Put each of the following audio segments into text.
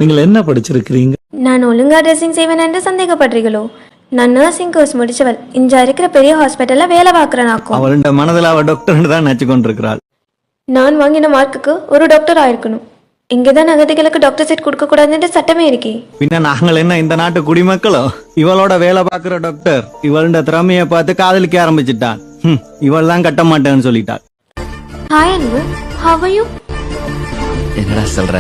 நீங்கள் என்ன படிச்சிருக்கிறீங்க? நான் ஒழுங்கா ட்ரெஸ்ஸிங் செய்வேன் என்று சந்தேகப்படுறீங்களோ? நான் நர்சிங் கோர்ஸ் முடிச்சவள். இங்க இருக்கிற பெரிய ஹாஸ்பிட்டல்ல வேலை பார்க்கறேனாக்கும். அவளுடைய மனதில் அவள் டாக்டர் தான் நினைச்சு கொண்டிருக்கிறாள். நான் வாங்கின மார்க்குக்கு ஒரு டாக்டர் ஆயிருக்கணும். இங்கதான் அகதிகளுக்கு டாக்டர் சீட் கொடுக்க கூடாதுன்னு சட்டமே இருக்கே. பின்ன நாங்கள் என்ன இந்த நாட்டு குடிமக்களோ? இவளோட வேலை பார்க்கிற டாக்டர் இவளோட திறமையை பார்த்து காதலிக்க ஆரம்பிச்சுட்டான். இவள் தான் கட்ட மாட்டேன்னு சொல்லிட்டாள். ஹாய் அன்பு, ஹவ் ஆர் யூ? என்னடா சொல்ற?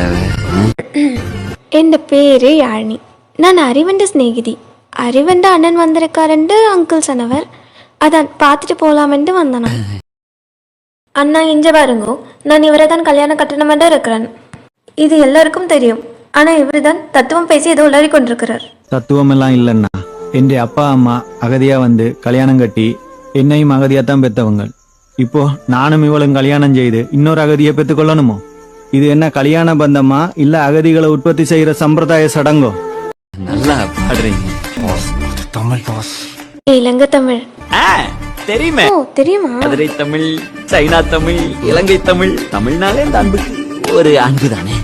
என் பேரு யாழினி. நான் அறிவண்ட ஸ்நேகிதி. அறிவண்ட அண்ணன் வந்திருக்காருண்டு அங்கிள் சொன்னவர். அதான் பார்த்துட்டு போலாமென்று வந்தனா. அண்ணா இஞ்ச பாருங்கோ, நான் இவரை தான் கல்யாணம் கட்டணமென்று இருக்கிறேன். இது எல்லாருக்கும் தெரியும். ஆனா இவரு தான் தத்துவம் பேசி ஏதோ உளறி கொண்டிருக்கிறார். தத்துவம் எல்லாம் இல்லைன்னா என் அப்பா அம்மா அகதியா வந்து கல்யாணம் கட்டி என்னையும் அகதியாத்தான் பெற்றவங்க. இப்போ நானும் இவளும் கல்யாணம் செய்து இன்னொரு அகதியை பெற்றுக்கொள்ளணுமோ? இது என்ன கல்யாண பந்தமா இல்ல அகதிகளை உற்பத்தி செய்யற சம்பிரதாய சடங்கோ? நல்லா பாடுறீங்க. தமிழ் பாஸ். இலங்கை தமிழ் தெரியுமே. ஓ தெரியுமா? மதுரை தமிழ், சைனா தமிழ், இலங்கை தமிழ். தமிழ்னாலே இந்த அன்புக்கு ஒரு அன்பு தானே.